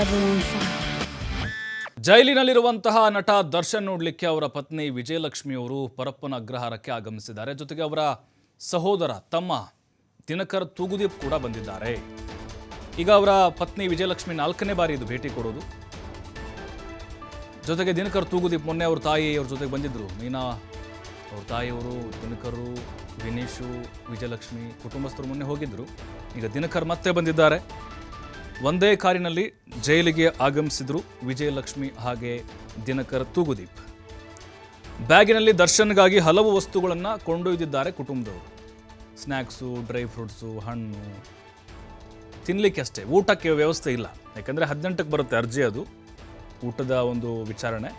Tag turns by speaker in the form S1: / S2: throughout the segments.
S1: Babylon 5.
S2: ಜೈಲಿನಲ್ಲಿರುವಂತಹ ನಟ ದರ್ಶನ್ ನೋಡಲಿಕ್ಕೆ ಅವರ ಪತ್ನಿ ವಿಜಯಲಕ್ಷ್ಮಿ ಅವರು ಪರಪ್ಪನ ಅಗ್ರಹಾರಕ್ಕೆ ಆಗಮಿಸಿದ್ದಾರೆ. ಜೊತೆಗೆ ಅವರ ಸಹೋದರ ತಮ್ಮ ದಿನಕರ್ ತೂಗುದೀಪ್ ಕೂಡ ಬಂದಿದ್ದಾರೆ. ಈಗ ಅವರ ಪತ್ನಿ ವಿಜಯಲಕ್ಷ್ಮಿ 4ನೇ ಬಾರಿ ಇದು ಭೇಟಿ ಕೊಡೋದು. ಜೊತೆಗೆ ದಿನಕರ್ ತೂಗುದೀಪ್ ಮೊನ್ನೆ ಅವ್ರ ತಾಯಿಯವ್ರ ಜೊತೆಗೆ ಬಂದಿದ್ದರು. ಮೀನಾ ಅವ್ರ ತಾಯಿಯವರು, ದಿನಕರು, ವಿನೀಶು, ವಿಜಯಲಕ್ಷ್ಮಿ ಕುಟುಂಬಸ್ಥರು ಮೊನ್ನೆ ಹೋಗಿದ್ದರು. ಈಗ ದಿನಕರ್ ಮತ್ತೆ ಬಂದಿದ್ದಾರೆ. ಒಂದೇ ಕಾರಿನಲ್ಲಿ ಜೈಲಿಗೆ ಆಗಮಿಸಿದ್ರು ವಿಜಯಲಕ್ಷ್ಮಿ ಹಾಗೆ ದಿನಕರ್ ತೂಗುದೀಪ್. ಬ್ಯಾಗಿನಲ್ಲಿ ದರ್ಶನ್ಗಾಗಿ ಹಲವು ವಸ್ತುಗಳನ್ನು ಕೊಂಡೊಯ್ದಿದ್ದಾರೆ ಕುಟುಂಬದವರು. ಸ್ನ್ಯಾಕ್ಸು, ಡ್ರೈ ಫ್ರೂಟ್ಸು, ಹಣ್ಣು, ತಿನ್ನಲಿಕ್ಕೆ ಅಷ್ಟೇ, ಊಟಕ್ಕೆ ವ್ಯವಸ್ಥೆ ಇಲ್ಲ. ಯಾಕಂದರೆ 18ಕ್ಕೆ ಬರುತ್ತೆ ಅರ್ಜಿ, ಅದು ಊಟದ ಒಂದು ವಿಚಾರಣೆ,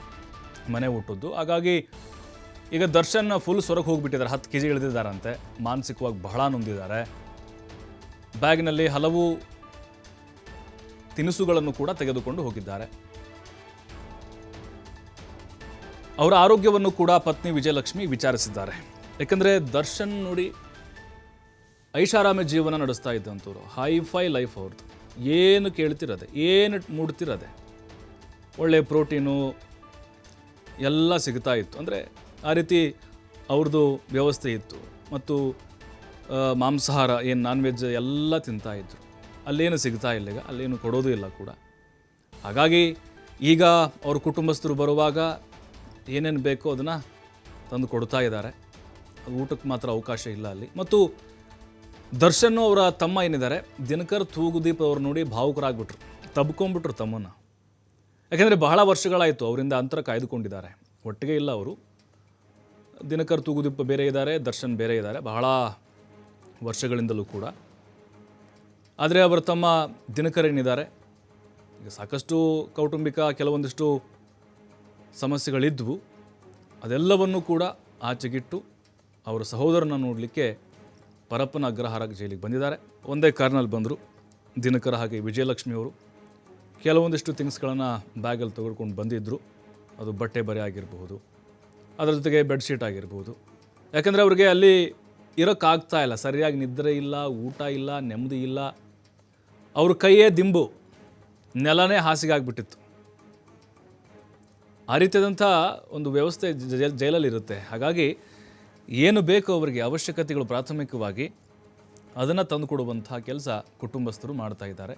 S2: ಮನೆ ಊಟದ್ದು. ಹಾಗಾಗಿ ಈಗ ದರ್ಶನ್ ಫುಲ್ ಸೊರಗೆ ಹೋಗಿಬಿಟ್ಟಿದ್ದಾರೆ. 10 kg ಇಳಿದಿದ್ದಾರಂತೆ. ಮಾನಸಿಕವಾಗಿ ಬಹಳ ನೊಂದಿದ್ದಾರೆ. ಬ್ಯಾಗ್ನಲ್ಲಿ ಹಲವು ತಿನಿಸುಗಳನ್ನು ಕೂಡ ತೆಗೆದುಕೊಂಡು ಹೋಗಿದ್ದಾರೆ. ಅವರ ಆರೋಗ್ಯವನ್ನು ಕೂಡ ಪತ್ನಿ ವಿಜಯಲಕ್ಷ್ಮಿ ವಿಚಾರಿಸಿದ್ದಾರೆ. ಯಾಕಂದರೆ ದರ್ಶನ್ ನೋಡಿ ಐಷಾರಾಮಿ ಜೀವನ ನಡೆಸ್ತಾ ಇದ್ದಂಥವ್ರು. ಹೈಫೈ ಲೈಫ್ ಅವ್ರದ್ದು. ಏನು ಕೇಳ್ತಿರೋದೆ, ಏನು ಮೂಡ್ತಿರೋದೆ, ಒಳ್ಳೆಯ ಪ್ರೋಟೀನು ಎಲ್ಲ ಸಿಗ್ತಾ ಇತ್ತು. ಅಂದರೆ ಆ ರೀತಿ ಅವ್ರದ್ದು ವ್ಯವಸ್ಥೆ ಇತ್ತು. ಮತ್ತು ಮಾಂಸಾಹಾರ ಏನು ನಾನ್ ವೆಜ್ ಎಲ್ಲ ತಿಂತಾಯಿದ್ರು. ಅಲ್ಲೇನು ಸಿಗ್ತಾ ಇಲ್ಲ, ಈಗ ಅಲ್ಲೇನು ಕೊಡೋದು ಇಲ್ಲ ಕೂಡ. ಹಾಗಾಗಿ ಈಗ ಅವ್ರ ಕುಟುಂಬಸ್ಥರು ಬರುವಾಗ ಏನೇನು ಬೇಕೋ ಅದನ್ನು ತಂದು ಕೊಡ್ತಾ ಇದ್ದಾರೆ. ಊಟಕ್ಕೆ ಮಾತ್ರ ಅವಕಾಶ ಇಲ್ಲ ಅಲ್ಲಿ. ಮತ್ತು ದರ್ಶನ್ ಅವರ ತಮ್ಮ ಏನಿದ್ದಾರೆ ದಿನಕರ್ ತೂಗುದೀಪ್ ಅವ್ರು ನೋಡಿ ಭಾವುಕರಾಗ್ಬಿಟ್ರು, ತಬ್ಕೊಂಡ್ಬಿಟ್ರು ತಮ್ಮನ್ನು. ಯಾಕೆಂದರೆ ಬಹಳ ವರ್ಷಗಳಾಯಿತು ಅವರಿಂದ ಅಂತರ ಕಾಯ್ದುಕೊಂಡಿದ್ದಾರೆ. ಒಟ್ಟಿಗೆ ಇಲ್ಲ ಅವರು. ದಿನಕರ್ ತೂಗುದೀಪ್ ಬೇರೆ ಇದ್ದಾರೆ, ದರ್ಶನ್ ಬೇರೆ ಇದ್ದಾರೆ ಬಹಳ ವರ್ಷಗಳಿಂದಲೂ ಕೂಡ. ಆದರೆ ಅವರ ತಮ್ಮ ದಿನಕರ್ ಏನಿದ್ದಾರೆ, ಈಗ ಸಾಕಷ್ಟು ಕೌಟುಂಬಿಕ ಕೆಲವೊಂದಿಷ್ಟು ಸಮಸ್ಯೆಗಳಿದ್ವು. ಅದೆಲ್ಲವನ್ನೂ ಕೂಡ ಆಚೆಗಿಟ್ಟು ಅವರ ಸಹೋದರನ ನೋಡಲಿಕ್ಕೆ ಪರಪ್ಪನ ಅಗ್ರಹಾರ ಜೈಲಿಗೆ ಬಂದಿದ್ದಾರೆ. ಒಂದೇ ಕಾರ್ನಲ್ಲಿ ಬಂದರು ದಿನಕರ್ ಹಾಗೆ ವಿಜಯಲಕ್ಷ್ಮಿಯವರು. ಕೆಲವೊಂದಿಷ್ಟು ಥಿಂಗ್ಸ್ಗಳನ್ನು ಬ್ಯಾಗಲ್ಲಿ ತೆಗೆದುಕೊಂಡು ಬಂದಿದ್ದರು. ಅದು ಬಟ್ಟೆ ಬರೆ ಆಗಿರಬಹುದು, ಅದರ ಜೊತೆಗೆ ಬೆಡ್ಶೀಟ್ ಆಗಿರ್ಬೋದು. ಯಾಕಂದರೆ ಅವ್ರಿಗೆ ಅಲ್ಲಿ ಇರೋಕ್ಕಾಗ್ತಾ ಇಲ್ಲ, ಸರಿಯಾಗಿ ನಿದ್ರೆ ಇಲ್ಲ, ಊಟ ಇಲ್ಲ, ನೆಮ್ಮದಿ ಇಲ್ಲ. ಅವ್ರ ಕೈಯೇ ದಿಂಬು, ನೆಲನೇ ಹಾಸಿಗೆ ಆಗಿಬಿಟ್ಟಿತ್ತು. ಆ ರೀತಿಯಾದಂಥ ಒಂದು ವ್ಯವಸ್ಥೆ ಜೈಲಲ್ಲಿರುತ್ತೆ. ಹಾಗಾಗಿ ಏನು ಬೇಕು ಅವರಿಗೆ ಅವಶ್ಯಕತೆಗಳು ಪ್ರಾಥಮಿಕವಾಗಿ ಅದನ್ನು ತಂದುಕೊಡುವಂಥ ಕೆಲಸ ಕುಟುಂಬಸ್ಥರು ಮಾಡ್ತಾ ಇದ್ದಾರೆ.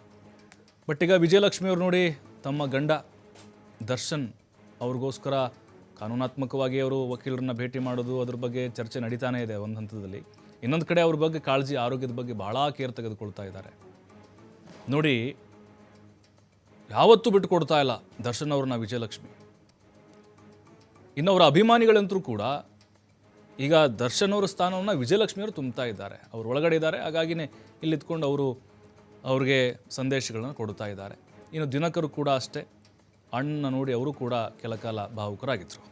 S2: ಬಟ್ ಈಗ ವಿಜಯಲಕ್ಷ್ಮಿಯವರು ನೋಡಿ ತಮ್ಮ ಗಂಡ ದರ್ಶನ್ ಅವ್ರಿಗೋಸ್ಕರ ಕಾನೂನಾತ್ಮಕವಾಗಿ ಅವರು ವಕೀಲರನ್ನ ಭೇಟಿ ಮಾಡೋದು, ಅದ್ರ ಬಗ್ಗೆ ಚರ್ಚೆ ನಡೀತಾನೇ ಇದೆ ಒಂದು ಹಂತದಲ್ಲಿ. ಇನ್ನೊಂದು ಕಡೆ ಅವ್ರ ಬಗ್ಗೆ ಕಾಳಜಿ, ಆರೋಗ್ಯದ ಬಗ್ಗೆ ಭಾಳ ಕೇರ್ ತೆಗೆದುಕೊಳ್ತಾ ಇದ್ದಾರೆ. ನೋಡಿ, ಯಾವತ್ತೂ ಬಿಟ್ಟು ಕೊಡ್ತಾ ಇಲ್ಲ ದರ್ಶನ್ ಅವ್ರನ್ನ ವಿಜಯಲಕ್ಷ್ಮಿ. ಇನ್ನು ಅವರ ಅಭಿಮಾನಿಗಳಂತರೂ ಕೂಡ ಈಗ ದರ್ಶನ್ ಅವರ ಸ್ಥಾನವನ್ನು ವಿಜಯಲಕ್ಷ್ಮಿಯವರು ತುಂಬ್ತಾ ಇದ್ದಾರೆ. ಅವ್ರು ಒಳಗಡೆ ಇದ್ದಾರೆ. ಹಾಗಾಗಿನೇ ಇಲ್ಲಿದ್ಕೊಂಡು ಅವ್ರಿಗೆ ಸಂದೇಶಗಳನ್ನು ಕೊಡ್ತಾ ಇದ್ದಾರೆ. ಇನ್ನು ದಿನಕರು ಕೂಡ ಅಷ್ಟೇ, ಅಣ್ಣ ನೋಡಿ ಅವರು ಕೂಡ ಕೆಲ ಕಾಲ ಭಾವುಕರಾಗಿದ್ದರು.